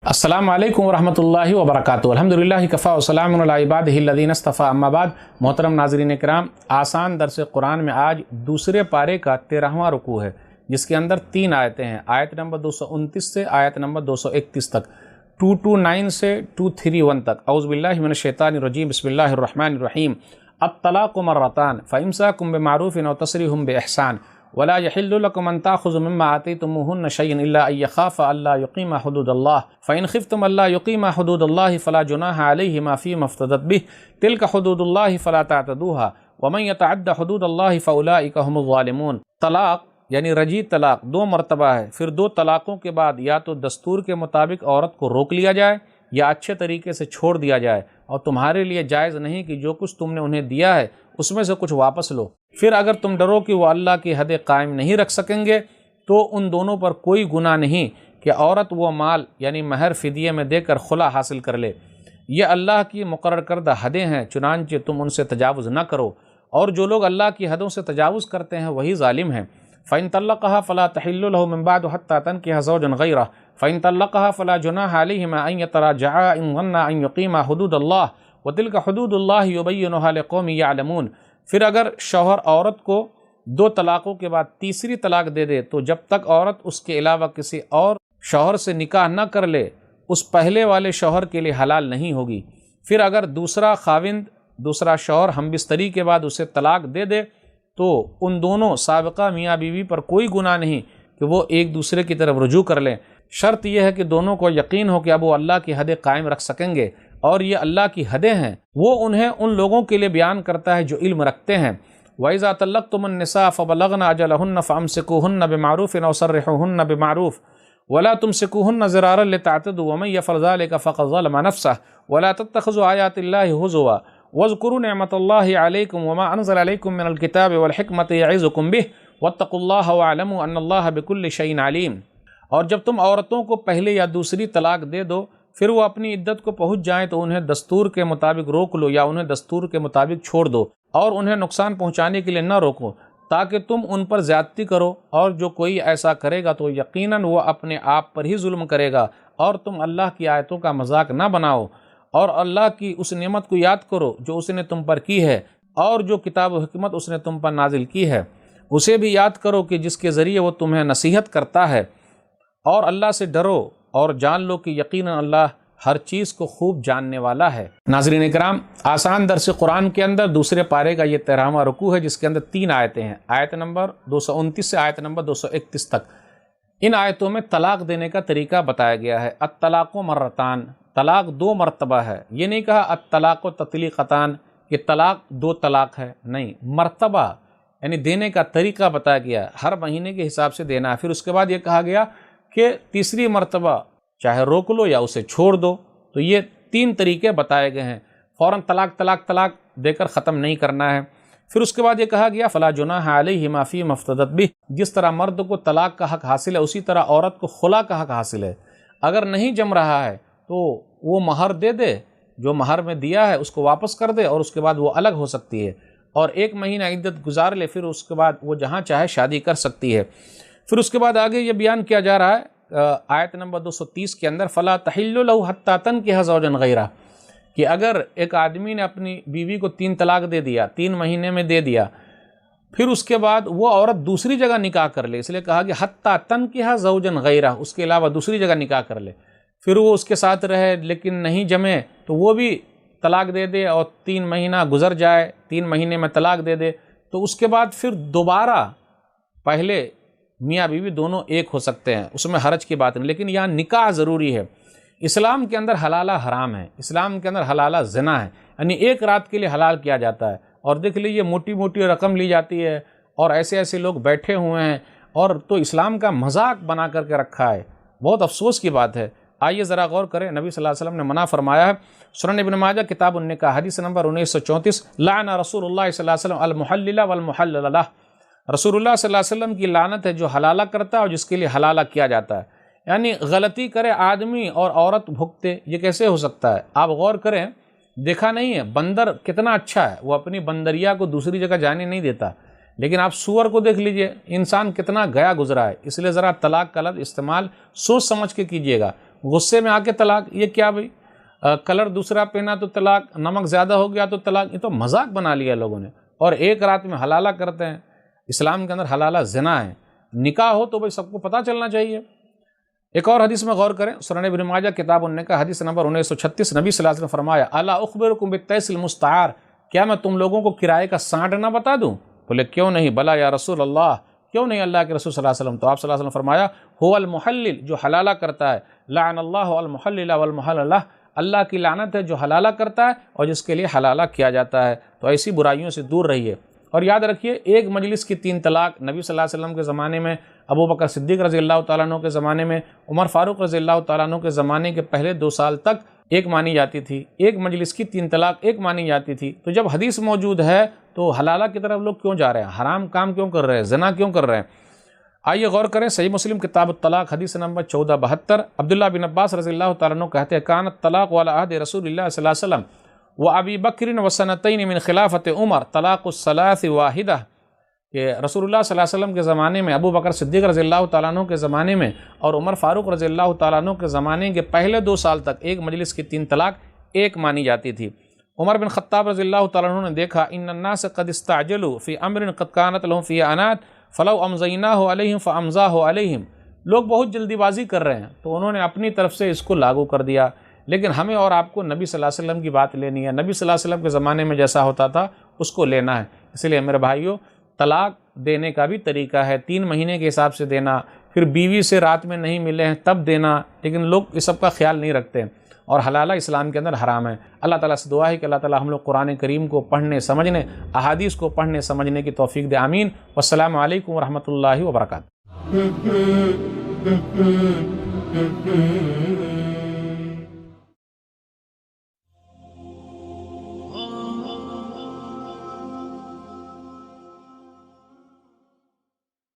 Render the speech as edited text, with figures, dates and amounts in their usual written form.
السلام علیکم ورحمۃ اللہ وبرکاتہ۔ الحمدللہ کفا وسلام علی عبادہ الذین اصطفیٰ، اما بعد۔ محترم ناظرین کرام، آسان درس قرآن میں آج دوسرے پارے کا 13واں رکوع ہے، جس کے اندر 3 آیتیں ہیں، آیت نمبر 229 سے آیت نمبر 231 تک، 229 سے 231 تک۔ اعوذ باللہ من الشیطان الرجیم، بسم اللہ الرحمن الرحیم۔ الطلاق مرتان فامساک بمعروف او تسریح باحسان ولا يحل لكم ان تاخذوا مما آتيتموهن شيئا الا ان يخافا الا يقيما حدود الله فان خفتم الا يقيما حدود الله فلا جناح عليهما فيما افتدت به تلك حدود الله فلا تعتدوها ومن يتعد حدود الله فاولئك هم الظالمون۔ طلاق یعنی رجی طلاق 2 مرتبہ ہے، پھر 2 طلاقوں کے بعد یا تو دستور کے مطابق عورت کو روک لیا جائے یا اچھے طریقے سے چھوڑ دیا جائے، اور تمہارے لیے جائز نہیں کہ جو کچھ تم نے انہیں دیا ہے اس میں سے کچھ واپس لو۔ پھر اگر تم ڈرو کہ وہ اللہ کی حد قائم نہیں رکھ سکیں گے تو ان دونوں پر کوئی گناہ نہیں کہ عورت وہ مال یعنی مہر فدیے میں دے کر خلا حاصل کر لے۔ یہ اللہ کی مقرر کردہ حدیں ہیں، چنانچہ تم ان سے تجاوز نہ کرو، اور جو لوگ اللہ کی حدوں سے تجاوز کرتے ہیں وہی ظالم ہیں۔ فَإِن طَلَّقَهَا فَلَا تَحِلُّ لَهُ مِن بَعْدُ حَتَّى تَنكِحَ زَوْجًا غَيْرَهُ فَإِن طَلَّقَهَا فَلَا جُنَاحَ عَلَيْهِمَا أَن يَتَرَاجَعَا إِن ظَنَّا أَن يُقِيمَا حُدُودَ اللَّهِ وَتِلْكَ حُدُودُ اللَّهِ يُبَيِّنُهَا لِقَوْمٍ يَعْلَمُونَ۔ پھر اگر شوہر عورت کو 2 طلاقوں کے بعد تیسری طلاق دے دے تو جب تک عورت اس کے علاوہ کسی اور شوہر سے نکاح نہ کر لے اس پہلے والے شوہر کے لیے حلال نہیں ہوگی۔ پھر اگر دوسرا خاوند دوسرا شوہر ہم بستری کے بعد اسے طلاق دے دے تو ان دونوں سابقہ میاں بیوی پر کوئی گناہ نہیں کہ وہ ایک دوسرے کی طرف رجوع کر لیں۔ شرط یہ ہے کہ دونوں کو یقین ہو کہ اب وہ اللہ کی حدیں قائم رکھ سکیں گے، اور یہ اللہ کی حدیں ہیں، وہ انہیں ان لوگوں کے لیے بیان کرتا ہے جو علم رکھتے ہیں۔ وَإِذَا طَلَّقْتُمُ النِّسَاءَ فَبَلَغْنَ أَجَلَهُنَّ فَأَمْسِكُوهُنَّ بِمَعْرُوفٍ أَوْ سَرِّحُوهُنَّ بِمَعْرُوفٍ وَلَا تُمْسِكُوهُنَّ ضِرَارًا لِتَعْتَدُوا وَمَن يَفْعَلْ ذَلِكَ فَقَدْ ظَلَمَ نَفْسَهُ وَلَا تَتَّخِذُوا آيَاتِ اللَّهِ هُزُوًا وَاذْكُرُوا نِعْمَةَ اللَّهِ عَلَيْكُمْ وَمَا أَنزَلَ عَلَيْكُم مِّنَ الْكِتَابِ وَالْحِكْمَةِ يَعِظُكُم بِهِ وَاتَّقُوا اللَّهَ وَاعْلَمُوا أَنَّ اللَّهَ بِكُلِّ شَيْءٍ عَلِيمٌ۔ اور جب تم عورتوں کو پہلے یا دوسری طلاق دے دو پھر وہ اپنی عدت کو پہنچ جائیں تو انہیں دستور کے مطابق روک لو یا انہیں دستور کے مطابق چھوڑ دو، اور انہیں نقصان پہنچانے کے لیے نہ روکو تاکہ تم ان پر زیادتی کرو، اور جو کوئی ایسا کرے گا تو یقیناً وہ اپنے آپ پر ہی ظلم کرے گا، اور تم اللہ کی آیتوں کا مذاق نہ بناؤ، اور اللہ کی اس نعمت کو یاد کرو جو اس نے تم پر کی ہے، اور جو کتاب و حکمت اس نے تم پر نازل کی ہے اسے بھی یاد کرو کہ جس کے ذریعے وہ تمہیں نصیحت کرتا ہے، اور اللہ سے ڈرو اور جان لو کہ یقیناً اللہ ہر چیز کو خوب جاننے والا ہے۔ ناظرین کرام، آسان درس قرآن کے اندر دوسرے پارے کا یہ 13واں رکوع ہے، جس کے اندر 3 آیتیں ہیں، آیت نمبر 229 سے آیت نمبر 231 تک۔ ان آیتوں میں طلاق دینے کا طریقہ بتایا گیا ہے۔ الطلاق مرتان، طلاق 2 مرتبہ ہے، یہ نہیں کہا الطلاق تطلیقتان کہ طلاق 2 طلاق ہے، نہیں، مرتبہ یعنی دینے کا طریقہ بتایا گیا، ہر مہینے کے حساب سے دینا ہے۔ پھر اس کے بعد یہ کہا گیا کہ تیسری مرتبہ چاہے روک لو یا اسے چھوڑ دو، تو یہ 3 طریقے بتائے گئے ہیں، فوراً طلاق طلاق طلاق دے کر ختم نہیں کرنا ہے۔ پھر اس کے بعد یہ کہا گیا فلا جناح علیہما فیما افتدت بہ، جس طرح مرد کو طلاق کا حق حاصل ہے اسی طرح عورت کو خلا کا حق حاصل ہے۔ اگر نہیں جم رہا ہے تو وہ مہر دے دے، جو مہر میں دیا ہے اس کو واپس کر دے، اور اس کے بعد وہ الگ ہو سکتی ہے، اور 1 مہینہ عدت گزار لے، پھر اس کے بعد وہ جہاں چاہے شادی کر سکتی ہے۔ پھر اس کے بعد آگے یہ بیان کیا جا رہا ہے آیت نمبر 230 کے اندر فلا تحل له حتى تنكح زوجا غیرہ، کہ اگر ایک آدمی نے اپنی بیوی کو 3 طلاق دے دیا، 3 مہینے میں دے دیا، پھر اس کے بعد وہ عورت دوسری جگہ نکاح کر لے، اس لیے کہا کہ حتى تنكح زوجا غیرہ، اس کے علاوہ دوسری جگہ نکاح کر لے، پھر وہ اس کے ساتھ رہے لیکن نہیں جمے تو وہ بھی طلاق دے دے، اور 3 مہینہ گزر جائے، 3 مہینے میں طلاق دے دے، تو اس کے بعد پھر دوبارہ پہلے میاں بیوی دونوں ایک ہو سکتے ہیں، اس میں حرج کی بات نہیں، لیکن یہاں نکاح ضروری ہے۔ اسلام کے اندر حلالہ حرام ہے، اسلام کے اندر حلالہ زنا ہے، یعنی 1 رات کے لیے حلال کیا جاتا ہے، اور دیکھ لیجیے موٹی موٹی رقم لی جاتی ہے، اور ایسے ایسے لوگ بیٹھے ہوئے ہیں، اور تو اسلام کا مذاق بنا کر کے رکھا ہے، بہت افسوس کی بات ہے۔ آئیے ذرا غور کریں، نبی صلی اللہ علیہ وسلم نے منع فرمایا ہے، سنن ابن ماجہ کتاب النکاح حدیث نمبر 1934، لعن رسول اللہ صلی اللہ علیہ وسلم المحلل والمحلل لہ، رسول اللہ صلی اللہ علیہ وسلم کی لعنت ہے جو حلالہ کرتا ہے اور جس کے لیے حلالہ کیا جاتا ہے، یعنی غلطی کرے آدمی اور عورت بھگتے، یہ کیسے ہو سکتا ہے؟ آپ غور کریں، دیکھا نہیں ہے بندر کتنا اچھا ہے، وہ اپنی بندریا کو دوسری جگہ جانے نہیں دیتا، لیکن آپ سور کو دیکھ لیجئے، انسان کتنا گیا گزرا ہے۔ اس لیے ذرا طلاق کا لفظ استعمال سوچ سمجھ کے کیجئے گا، غصے میں آ کے طلاق، یہ کیا بھائی؟ کلر دوسرا پہنا تو طلاق، نمک زیادہ ہو گیا تو طلاق، یہ تو مذاق بنا لیا لوگوں نے، اور ایک رات میں حلالہ کرتے ہیں۔ اسلام کے اندر حلالہ زنا ہے، نکاح ہو تو بھائی سب کو پتہ چلنا چاہیے۔ ایک اور حدیث میں غور کریں، سنن ابن ماجہ کتاب النکاح حدیث نمبر 1936، نبی صلی اللہ علیہ وسلم نے فرمایا الا اخبرکم بالتیس المستعار، کیا میں تم لوگوں کو کرائے کا سانٹ نہ بتا دوں؟ بولے کیوں نہیں؟ بلا یا رسول اللہ، کیوں نہیں اللہ کے رسول صلی اللہ علیہ وسلم؟ تو آپ صلی اللہ علیہ وسلم نے فرمایا هو المحلل، جو حلالہ کرتا ہے، لعن اللہ المحلل والمحلل له، اللہ کی لعنت ہے جو حلالہ کرتا ہے اور جس کے لیے حلالہ کیا جاتا ہے۔ تو ایسی برائیوں سے دور رہیے، اور یاد رکھیے ایک مجلس کی 3 طلاق نبی صلی اللہ علیہ وسلم کے زمانے میں، ابو بکر صدیق رضی اللہ تعالیٰ عنہ کے زمانے میں، عمر فاروق رضی اللہ تعالیٰ عنہ کے زمانے کے پہلے 2 سال تک ایک مانی جاتی تھی، ایک مجلس کی 3 طلاق ایک مانی جاتی تھی۔ تو جب حدیث موجود ہے تو حلالہ کی طرف لوگ کیوں جا رہے ہیں؟ حرام کام کیوں کر رہے ہیں؟ زنا کیوں کر رہے ہیں؟ آئیے غور کریں، صحیح مسلم کتاب الطلاق حدیث نمبر 1472، عبداللہ بن عباس رضی اللہ تعالیٰ عنہ کہتے ہیں کانت الطلاق علی عہد رسول اللہ صلی اللہ علیہ وسلم و ابی بکر و سنتین من خلافت عمر طلاق الثلاث واحدہ، کہ رسول اللہ صلی اللہ علیہ وسلم کے زمانے میں، ابو بکر صدیق رضی اللہ تعالیٰ عنہ کے زمانے میں اور عمر فاروق رضی اللہ تعالیٰ عنہ کے زمانے کے پہلے 2 سال تک ایک مجلس کی 3 طلاق ایک مانی جاتی تھی۔ عمر بن خطاب رضی اللہ تعالیٰ عنہ نے دیکھا ان الناس قد استعجلوا فی امر قد کانت لهم فی عنات فلو امضیناہ علیہم فامضاہ علیہم، لوگ بہت جلدی بازی کر رہے ہیں تو انہوں نے اپنی طرف سے اس کو لاگو کر دیا، لیکن ہمیں اور آپ کو نبی صلی اللہ علیہ وسلم کی بات لینی ہے، نبی صلی اللہ علیہ وسلم کے زمانے میں جیسا ہوتا تھا اس کو لینا ہے۔ اس لیے میرے بھائیوں، طلاق دینے کا بھی طریقہ ہے، 3 مہینے کے حساب سے دینا، پھر بیوی سے رات میں نہیں ملے ہیں تب دینا، لیکن لوگ اس سب کا خیال نہیں رکھتے، اور حلالہ اسلام کے اندر حرام ہے۔ اللہ تعالیٰ سے دعا ہے کہ اللہ تعالیٰ ہم لوگ قرآن کریم کو پڑھنے سمجھنے، احادیث کو پڑھنے سمجھنے کی توفیق دے، آمین۔ والسلام علیکم ورحمۃ اللہ وبرکاتہ۔